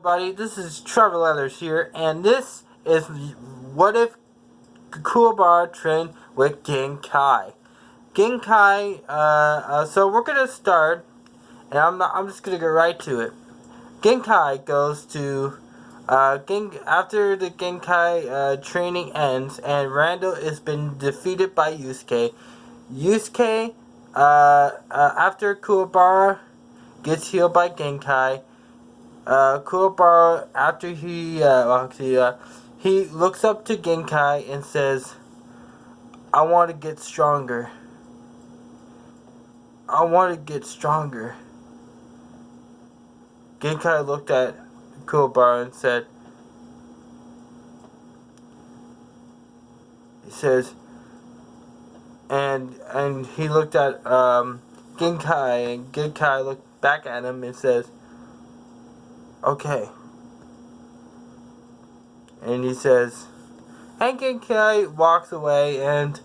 everybody, this is Trevor Leathers here, and this is What If Kuwabara Trained with Genkai. Genkai, so we're gonna start, and I'm just gonna get right to it. Genkai goes to, after the Genkai training ends, and Randall has been defeated by Yusuke. Yusuke, after Kuwabara gets healed by Genkai, kuwabara, after he looks up to Genkai and says, I want to get stronger. I want to get stronger. Genkai looked at Kuwabara and said, and he looked at Genkai, and Genkai looked back at him and says, okay. And he says, and Genkai walks away, and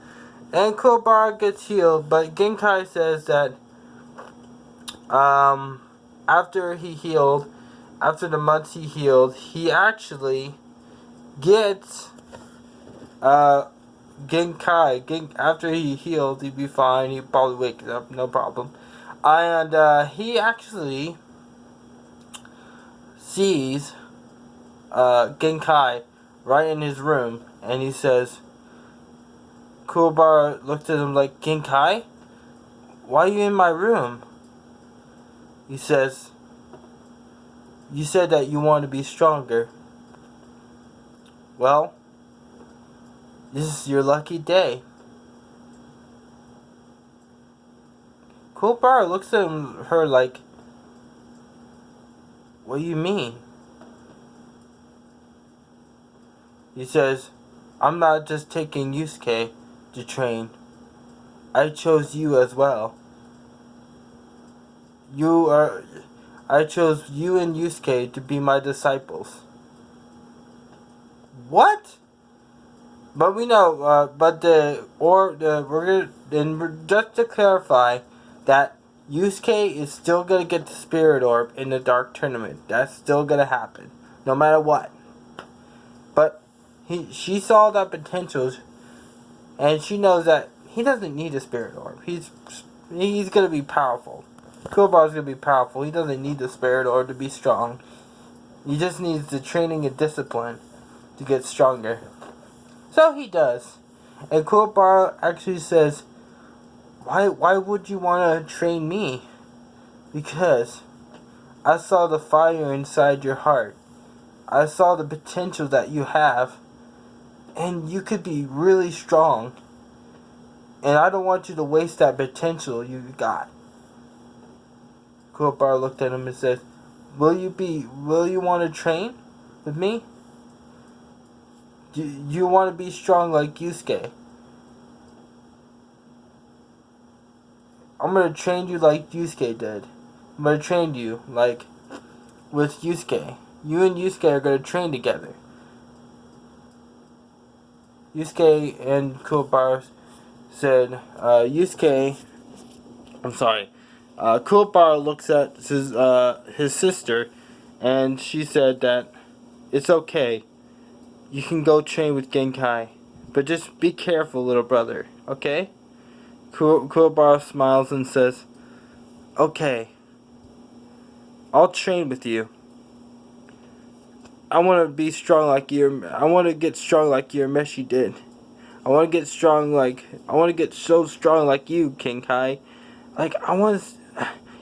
Kuwabara gets healed, but Genkai says that after the months he healed, he actually gets Genkai. After he healed, he'd be fine. He'd probably wake up, no problem. And he actually sees Genkai right in his room, and he says, Kuwabara looked at him like, Genkai? Why are you in my room? He says, you said that you want to be stronger. Well, this is your lucky day. Kuwabara looks at her like, what do you mean? He says, I'm not just taking Yusuke to train. I chose you as well. I chose you and Yusuke to be my disciples. What? But we know, just to clarify, that Yusuke is still gonna get the Spirit Orb in the Dark Tournament. That's still gonna happen, no matter what. But she saw that potential, and she knows that he doesn't need a Spirit Orb. He's gonna be powerful. Kuwabara's gonna be powerful. He doesn't need the Spirit Orb to be strong. He just needs the training and discipline to get stronger. So he does. And Kuwabara actually says, why would you want to train me? Because I saw the fire inside your heart. I saw the potential that you have. And you could be really strong. And I don't want you to waste that potential you got. Kuwabara looked at him and said, will you want to train with me? Do you want to be strong like Yusuke? I'm going to train you like Yusuke did. I'm going to train you like with Yusuke. You and Yusuke are going to train together. Yusuke and Kuwabara said, Kuwabara looks at his sister, and she said that it's okay. You can go train with Genkai, but just be careful, little brother, okay? Kuwabara smiles and says, okay, I'll train with you. I want to be strong like I want to get strong like Urameshi did. I want to get so strong like you, Genkai.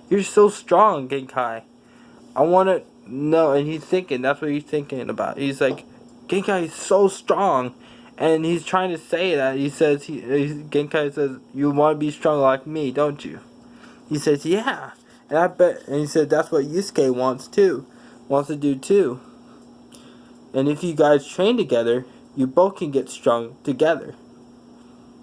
You're so strong, Genkai. I want to know, and that's what he's thinking about. He's like, Genkai is so strong, and he's trying to say that. He says, Genkai says, you want to be strong like me, don't you? He says, yeah, and he said that's what Yusuke wants to do too. And if you guys train together, you both can get strong together.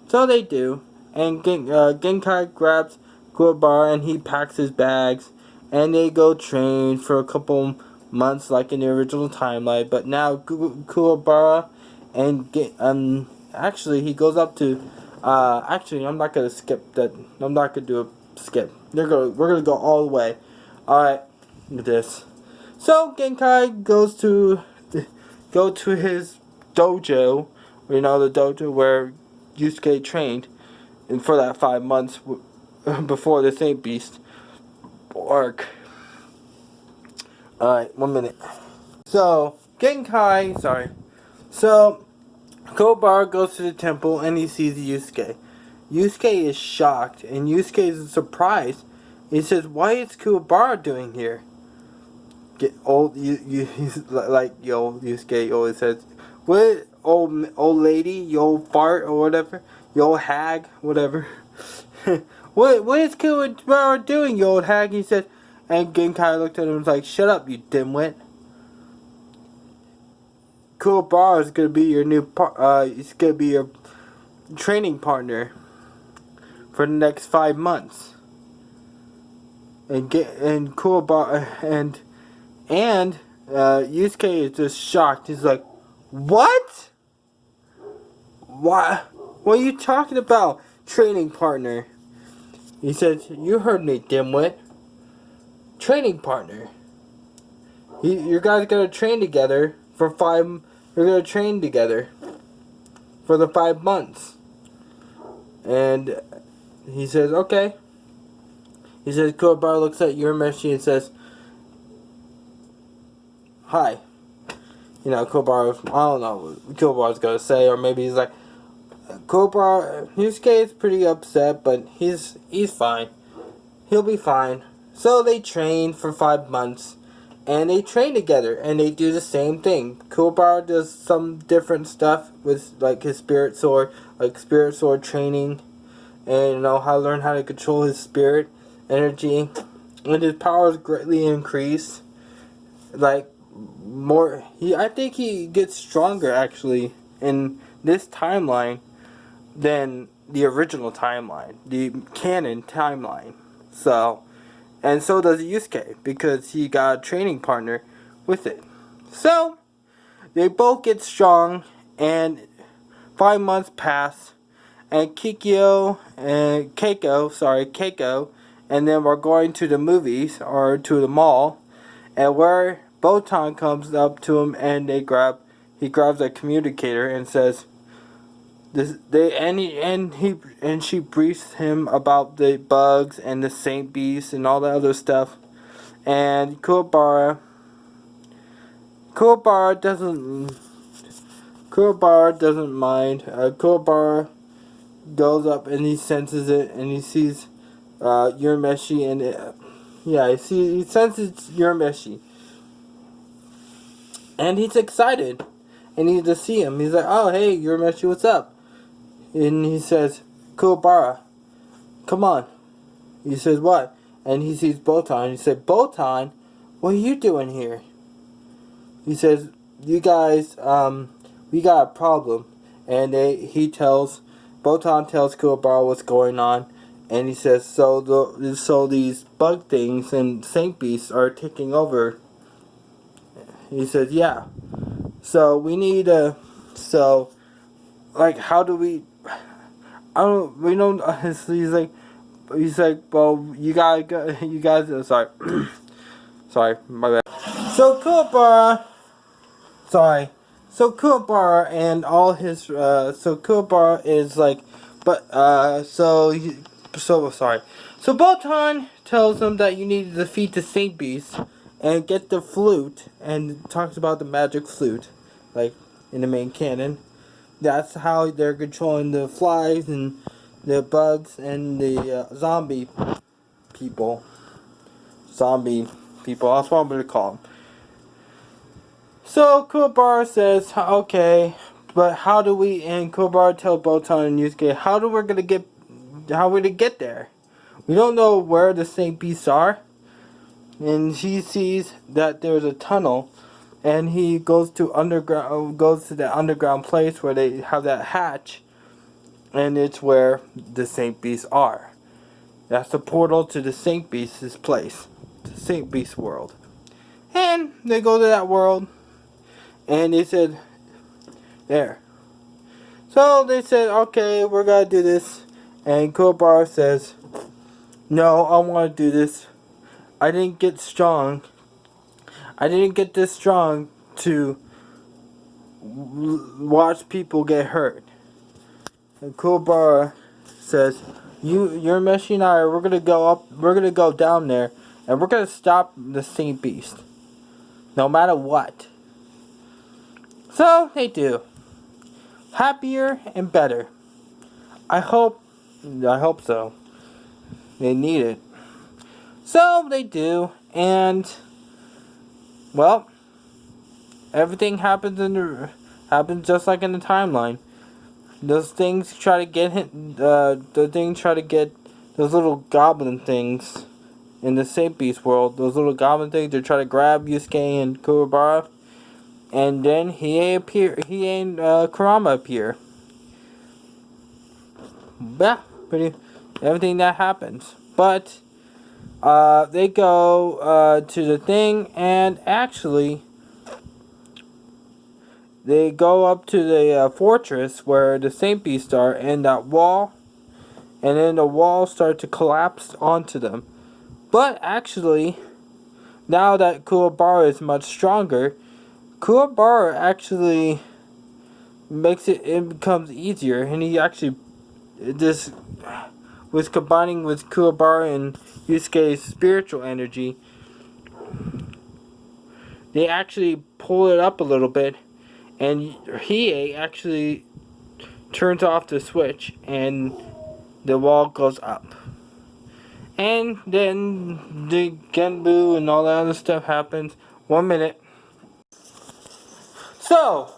So they do, and Genkai grabs Kuwabara and he packs his bags, and they go train for a couple months like in the original timeline. But now Kuwabara and actually he goes up to I'm not gonna skip that. I'm not gonna do a skip. We're gonna go all the way. All right, with this. So Genkai goes to his dojo, you know, the dojo where Yusuke trained, and for that 5 months before the Saint Beast arc. Alright, 1 minute. So Genkai, sorry. So Kuwabara goes to the temple and he sees Yusuke. Yusuke is shocked and Yusuke is surprised. He says, "Why is Kuwabara doing here?" Get old. He's like yo. Yusuke always says, "What old lady, you old fart or whatever, you old hag, whatever." what is Kuwabara doing, you old hag? He said, and Genkai looked at him and was like, "Shut up, you dimwit. Kuwabara is gonna be your he's gonna be your training partner for the next 5 months." And Kuwabara and Yusuke is just shocked. He's like, "What? What? What are you talking about, training partner?" He said, "You heard me, dimwit. Training partner. You guys gotta train together for 5. You're gonna train together for the 5 months." And he says, "Okay." He says, Kuwabara looks at Urameshi and says, "Hi." You know, Kuwabara, I don't know what Kuwabara's gonna say, or maybe he's like, Yusuke is pretty upset, but he's fine. He'll be fine. So they train for 5 months, and they train together, and they do the same thing. Kuwabara does some different stuff with, like, his spirit sword, like spirit sword training, and, you know, how to learn how to control his spirit energy, and his powers greatly increase. Like, I think he gets stronger, actually, in this timeline than the original timeline, the canon timeline. So, and so does Yusuke, because he got a training partner with it. So, they both get strong, and 5 months pass, and Keiko, and then we're going to the movies, or to the mall, and where Botan comes up to him, and he grabs a communicator and says, she briefs him about the bugs and the Saint Beast and all the other stuff. And Kuwabara doesn't mind. Kuwabara goes up and he senses it, and he sees Urameshi, and he senses Urameshi, and he's excited, and he to see him. He's like, "Oh, hey, Urameshi, what's up?" And he says, "Kuwabara, come on." He says, "What?" And he sees Botan. He said, "Botan, what are you doing here?" He says, "You guys, we got a problem." And Botan tells Kuwabara what's going on. And he says, so these bug things and Saint Beasts are taking over. He says, "Yeah. So we need how do we, we don't," he's like, "Well, you guys, sorry." Sorry, my bad. So Kuwabara and all his, Kuwabara is like, sorry. So Botan tells him that you need to defeat the Saint Beast and get the flute, and talks about the magic flute, like, in the main canon. That's how they're controlling the flies and the bugs and the zombie people. Zombie people, that's what I'm going to call them. So Kuwabara says, "Okay, but how do we?" And Kuwabara tells Botan and Yusuke, how we're gonna get there? We don't know where the Saint Beasts are." And he sees that there's a tunnel, and he goes to the underground place where they have that hatch, and it's where the Saint Beasts are. That's the portal to the Saint Beasts' place, the Saint Beast world. And they go to that world. And they said, "There." So they said, "Okay, we're gonna do this." And Kuwabara says, "No, I want to do this. I didn't get strong. I didn't get this strong to watch people get hurt. And Kuwabara says, your Meshi and I, we're gonna go up, we're gonna go down there, and we're gonna stop the Saint Beast, no matter what. So they do. Happier and better. I hope so. They need it. So they do, and well, everything happens just like in the timeline. Those things try to get the things try to get those little goblin things in the Saint Beast world. Those little goblin things, they try to grab Yusuke and Kuwabara, and then He and Kurama appear. Yeah, pretty everything that happens. But they go to the thing, and actually they go up to the fortress where the Saint Beasts are, and that wall, and then the walls start to collapse onto them. But actually, now that Kuwabara is much stronger, Kuwabara actually it becomes easier, and he actually just was combining with Kuwabara and Yusuke's spiritual energy. They actually pull it up a little bit, and Hiei actually turns off the switch, and the wall goes up. And then the Genbu and all that other stuff happens. 1 minute. So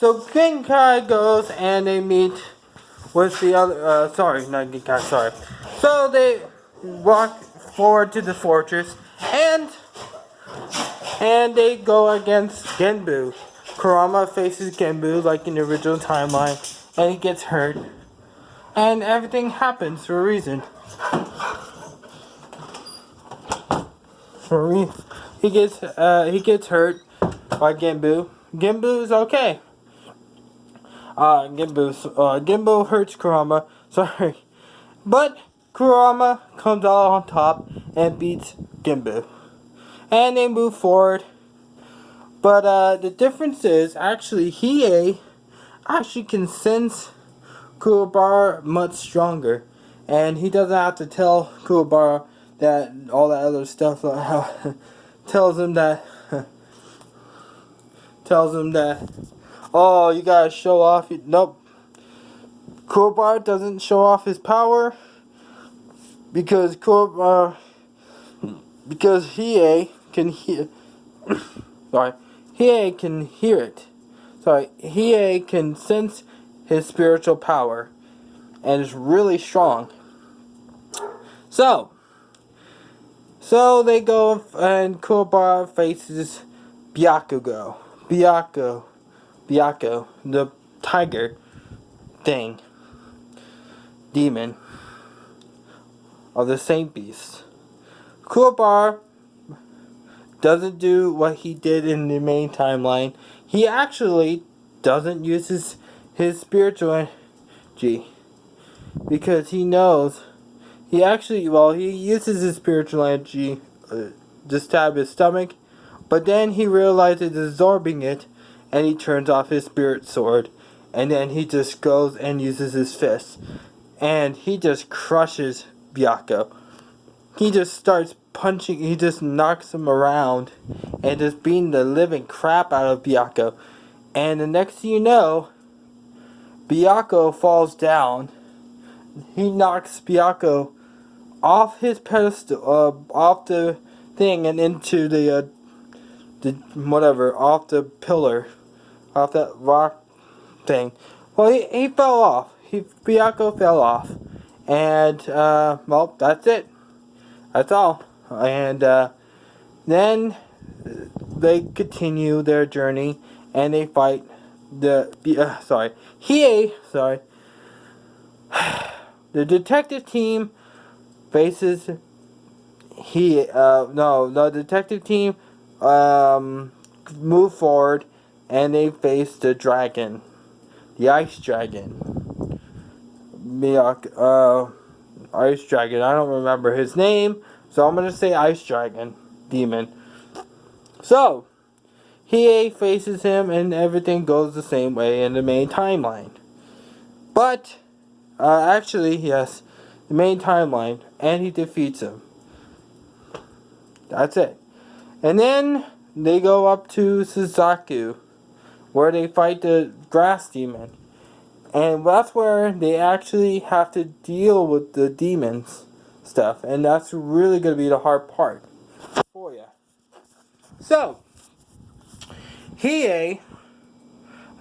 Genkai goes and they meet with the other, sorry, not Genkai, sorry. So they walk forward to the fortress, and they go against Genbu. Kurama faces Genbu like in the original timeline, and he gets hurt. And everything happens for a reason. He gets hurt by Genbu. Genbu's okay. Genbu hurts Kurama. Sorry, but Kurama comes out on top and beats Genbu, and they move forward. But the difference is actually Hiei actually can sense Kuwabara much stronger, and he doesn't have to tell Kuwabara that all that other stuff. tells him that oh, you gotta show off. Nope. Kuwabara doesn't show off his power because Hiei can hear. Sorry, Hiei can hear it. Sorry, Hiei can sense his spiritual power, and is really strong. So they go, and Kuwabara faces Byakugo, the tiger thing, demon of the Saint Beast. Kuwabara doesn't do what he did in the main timeline. He actually doesn't use his spiritual energy, because he knows he uses his spiritual energy to stab his stomach, but then he realizes absorbing it, and he turns off his spirit sword, and then he just goes and uses his fists, and he just crushes Byakko. He just starts punching, he just knocks him around, and just beating the living crap out of Byakko. And the next thing you know, Byakko falls down. He knocks Byakko off his pedestal, off the thing, and into the off the pillar, off that rock thing. Well, he fell off. Byakko fell off, and well, that's it. That's all. And then they continue their journey, and they fight the detective team faces the detective team move forward, and they face the dragon, the ice dragon. Ice dragon. I don't remember his name, so I'm gonna say ice dragon demon. So, Hiei faces him and everything goes the same way in the main timeline. But, actually, yes, the main timeline, and he defeats him. That's it. And then they go up to Suzaku, where they fight the grass demon. And that's where they actually have to deal with the demons stuff. And that's really going to be the hard part for you. So, Hiei,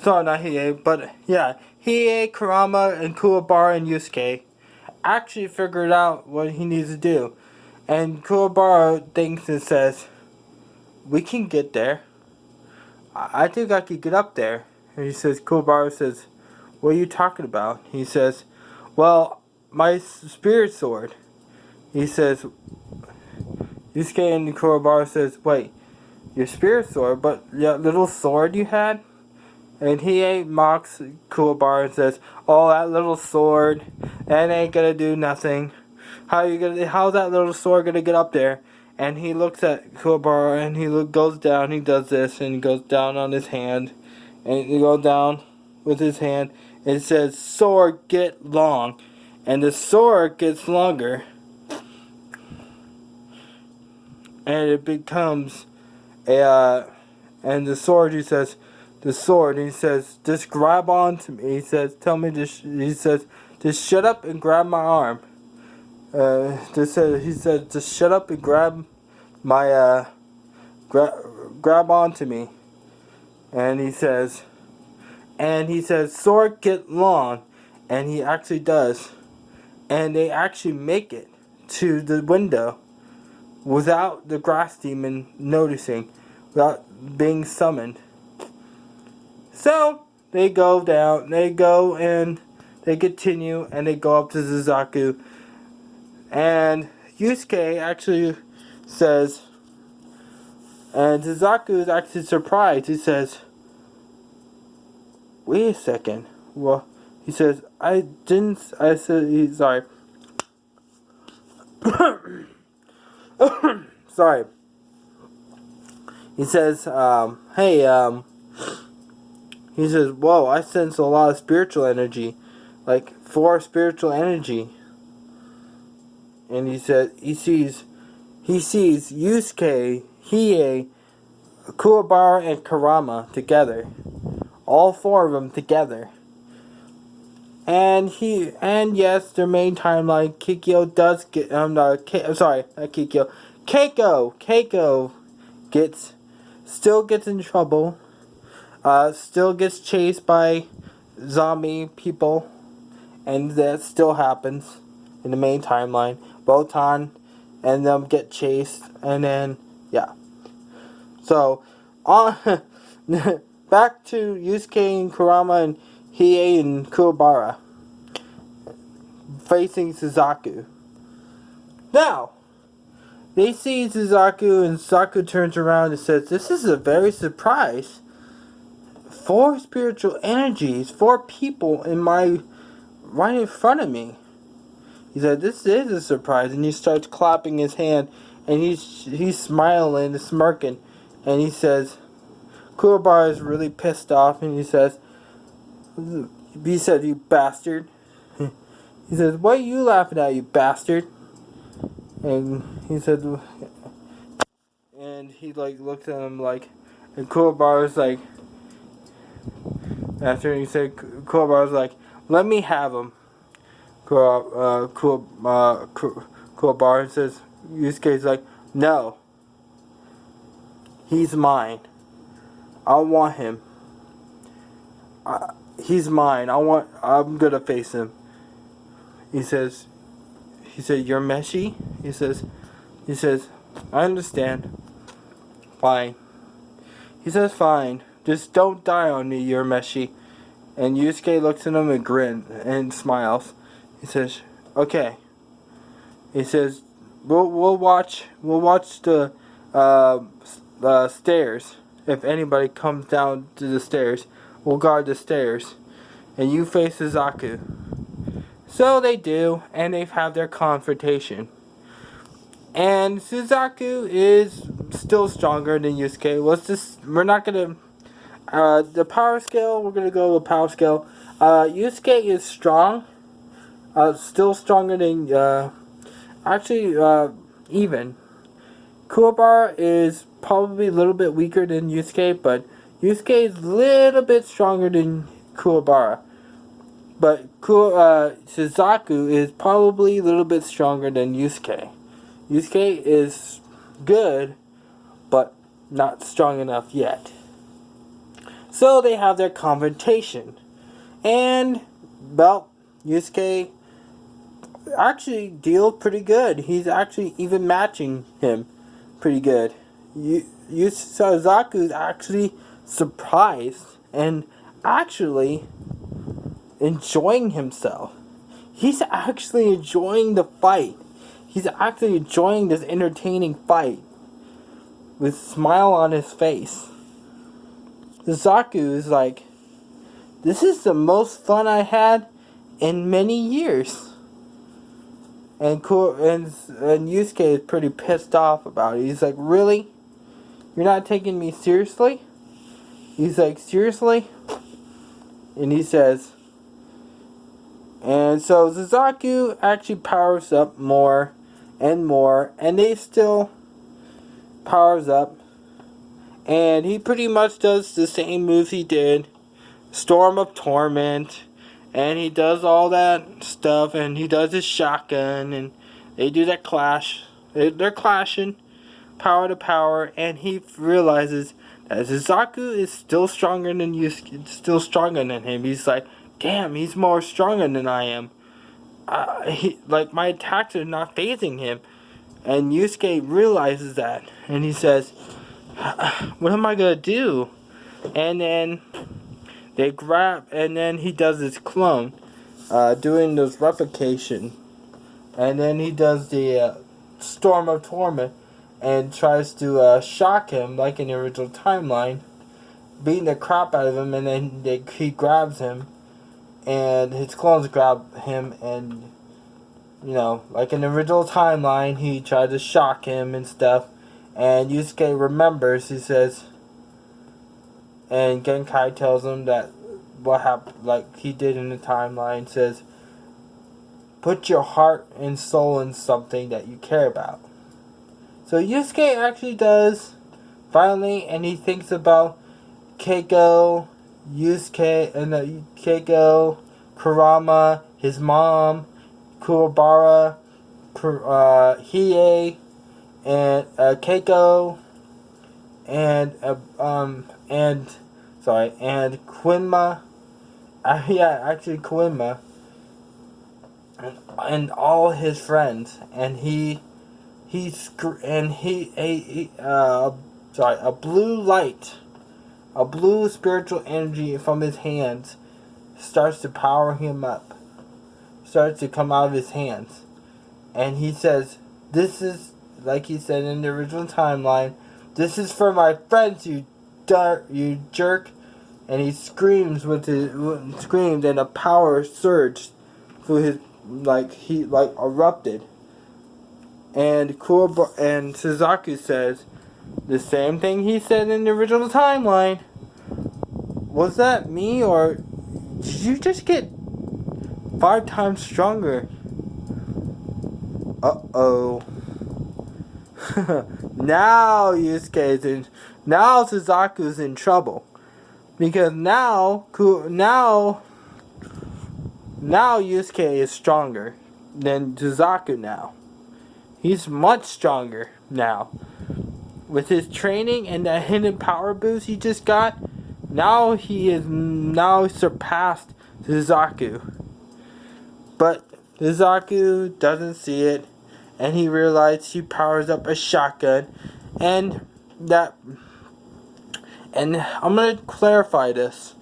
sorry, not Hiei, but yeah, Hiei, Kurama, and Kuwabara and Yusuke actually figured out what he needs to do. And Kuwabara thinks and says, we can get there. I think I could get up there. And he says, Kuwabara says, what are you talking about? He says, well, my spirit sword. He says, Yusuke and Kuwabara says, wait, your spirit sword, but that little sword you had? And he mocks Kuwabara and says, oh, that little sword, that ain't gonna do nothing. How's that little sword gonna get up there? And he looks at Kuwabara and he goes down, he does this, and he goes down on his hand. And he goes down with his hand, and it says, sword get long. And the sword gets longer. And it becomes and the sword, he says, the sword, he says, just grab onto me. He says, he says, just shut up and grab my arm. He said, just shut up and grab my, grab onto me. And he says, sword get long. And he actually does. And they actually make it to the window without the grass demon noticing, without being summoned. So, they go down, they go and they continue, and they go up to Suzaku. And Yusuke actually says, and Suzaku is actually surprised. He says, wait a second. Well, he says, sorry. Sorry. He says, hey, he says, whoa, I sense a lot of spiritual energy. Like 4 spiritual energy. And he said, he sees Yusuke, Hiei, Kuwabara, and Kurama together. All 4 of them together. And yes, their main timeline, Kikyo does get, not Kikyo, Keiko still gets in trouble, still gets chased by zombie people, and that still happens in the main timeline. Botan and them get chased, and then, yeah. So, back to Yusuke and Kurama and Hiei and Kuwabara facing Suzaku. Now, they see Suzaku, and Suzaku turns around and says, this is a very surprise. 4 spiritual energies, 4 people right in front of me. He said, this is a surprise. And he starts clapping his hand, and he's smiling and smirking. And he says, Kuwabara is really pissed off, and he said, you bastard. He says, what are you laughing at, you bastard? And he said, and he looked at him and Kuwabara's after he said, Kuwabara's let me have him. Kuwabara says, Yusuke's no. He's mine. I want him. He's mine. I'm gonna face him. He said, you're Meshi? He says, I understand. Fine. He says, fine. Just don't die on me, you're Meshi. And Yusuke looks at him and grins and smiles. He says, okay. He says, we'll watch the stairs. If anybody comes down to the stairs, we'll guard the stairs. And you face Suzaku. So they do, and they have their confrontation. And Suzaku is still stronger than Yusuke. We're not gonna the power scale. We're gonna go with power scale. Yusuke is strong. Still stronger than even. Kuwabara is probably a little bit weaker than Yusuke, but Yusuke is a little bit stronger than Kuwabara. But Suzaku is probably a little bit stronger than Yusuke. Yusuke is good, but not strong enough yet. So they have their confrontation. And, well, Yusuke actually deals pretty good. He's actually even matching him pretty good. Suzaku is actually surprised and actually enjoying himself. He's actually enjoying the fight. He's actually enjoying this entertaining fight with a smile on his face. Suzaku is like, this is the most fun I had in many years. And Yusuke is pretty pissed off about it. He's like, really? You're not taking me seriously? He's like, seriously? And he says, and so Suzaku actually powers up more and more, and they still powers up, and he pretty much does the same moves he did, Storm of Torment, and he does all that stuff, and he does his shotgun, and they do that clash. They're clashing, power to power, and he realizes that Suzaku is still stronger than still stronger than him. He's like, damn, he's more stronger than I am. My attacks are not phasing him. And Yusuke realizes that, and he says, what am I gonna do? And then they grab, and then he does his clone, doing this replication. And then he does the Storm of Torment and tries to shock him like in the original timeline, beating the crap out of him, and then he grabs him, and his clones grab him, and like in the original timeline, he tried to shock him and stuff, and Yusuke remembers, he says, and Genkai tells him that what happened, like he did in the timeline, says, put your heart and soul in something that you care about. So Yusuke actually does, finally, and he thinks about Keiko, Yusuke, and Keiko, Kurama, his mom, Kuwabara, Hiei, and Keiko, and Quinma, Quinma, and all his friends, and a blue light, a blue spiritual energy from his hands starts to power him up, starts to come out of his hands, and he says, this is, like he said in the original timeline, this is for my friends, you jerk, and he screams and a power surged through his, he erupted. And Suzaku says the same thing he said in the original timeline. Was that me, or did you just get 5 times stronger? Uh-oh. Now Suzaku's in trouble. Because now Yusuke is stronger than Suzaku now. He's much stronger now. With his training and that hidden power boost he just got, now he is surpassed Suzaku. But Suzaku doesn't see it, and he realizes he powers up a shotgun, and I'm going to clarify this.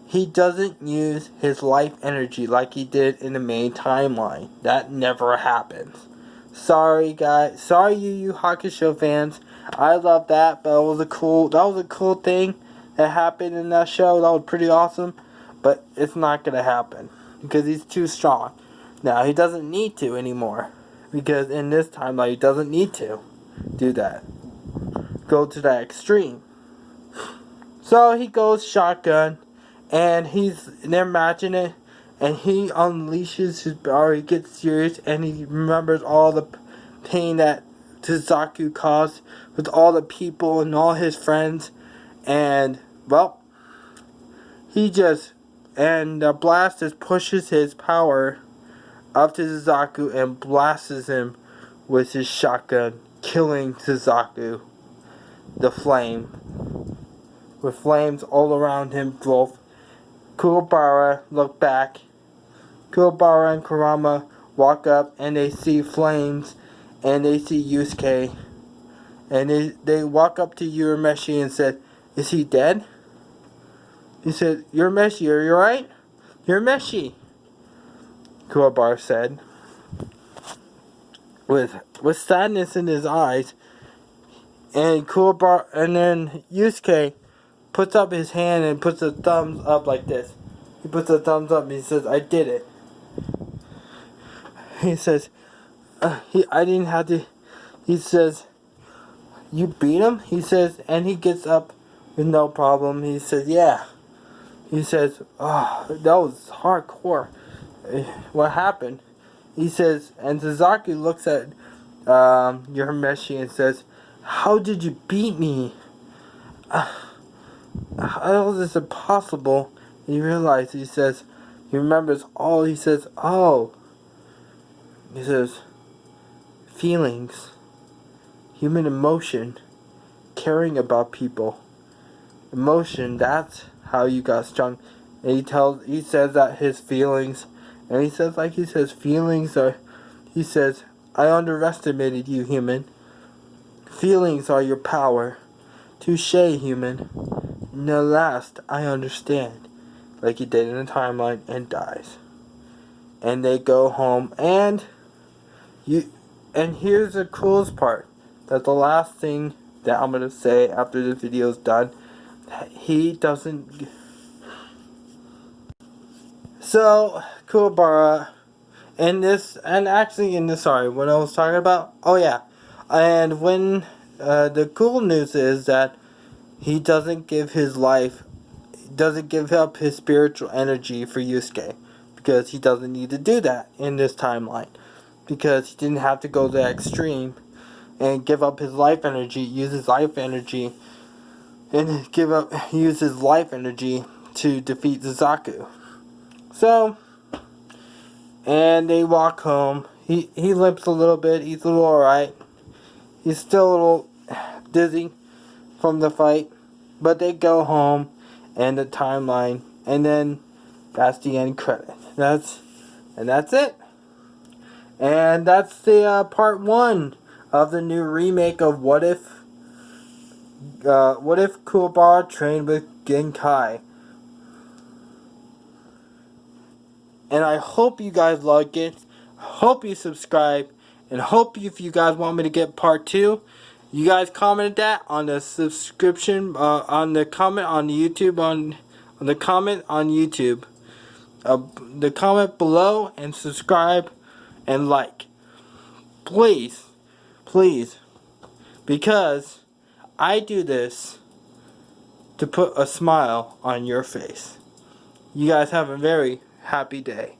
He doesn't use his life energy like he did in the main timeline. That never happens. Sorry, guys. Sorry, Yu Hakusho fans. I love that, but that was a cool thing that happened in that show. That was pretty awesome. But it's not going to happen because he's too strong. Now, he doesn't need to anymore, because in this timeline, he doesn't need to do that. go to that extreme. So he goes shotgun, and they're matching it, and he unleashes his power. He gets serious, and he remembers all the pain that Suzaku caused with all the people and all his friends, and well, the blast just pushes his power up to Suzaku and blasts him with his shotgun, killing Suzaku. The flame, with flames all around him, both Kuwabara look back. Kuwabara and Kurama walk up, and they see flames, and they see Yusuke, and they walk up to Urameshi and said, "Is he dead?" He said, "Urameshi, are you alright?" "Urameshi," Kuwabara said, with sadness in his eyes. And then Yusuke puts up his hand and puts a thumbs up like this. He puts a thumbs up and he says, "I did it." He says, I didn't have to. He says, "You beat him?" He says, and he gets up with no problem. He says, "Yeah." He says, "Oh, that was hardcore. What happened?" He says, and Suzaku looks at Urameshi and says, "How did you beat me? How is this impossible?" And he realizes, he remembers all. He says, "Oh." He says, "Feelings, human emotion, caring about people, emotion, that's how you got strong." And he says that his feelings, and he says, feelings are, he says, "I underestimated you, human. Feelings are your power. Touche, human. And at last, I understand." Like he did in the timeline, and dies. And they go home, and here's the coolest part. That the last thing that I'm gonna say after the video's done, he doesn't. So Kuwabara, sorry, what I was talking about. Oh yeah, and when the cool news is that he doesn't give up his spiritual energy for Yusuke, because he doesn't need to do that in this timeline, because he didn't have to go to the extreme and give up his life energy, use his life energy to defeat Suzaku. So, and they walk home. He limps a little bit. He's a little alright. He's still a little dizzy from the fight. But they go home, and the timeline, and then that's the end credit. That's it. And that's the part 1 of the new remake of What If Kuwabara trained with Genkai. And I hope you guys like it. Hope you subscribe. And hope if you guys want me to get part 2, you guys commented that on the subscription, on the comment on YouTube, on the comment on YouTube. The comment below, and subscribe and like. Please. Because I do this to put a smile on your face. You guys have a very happy day.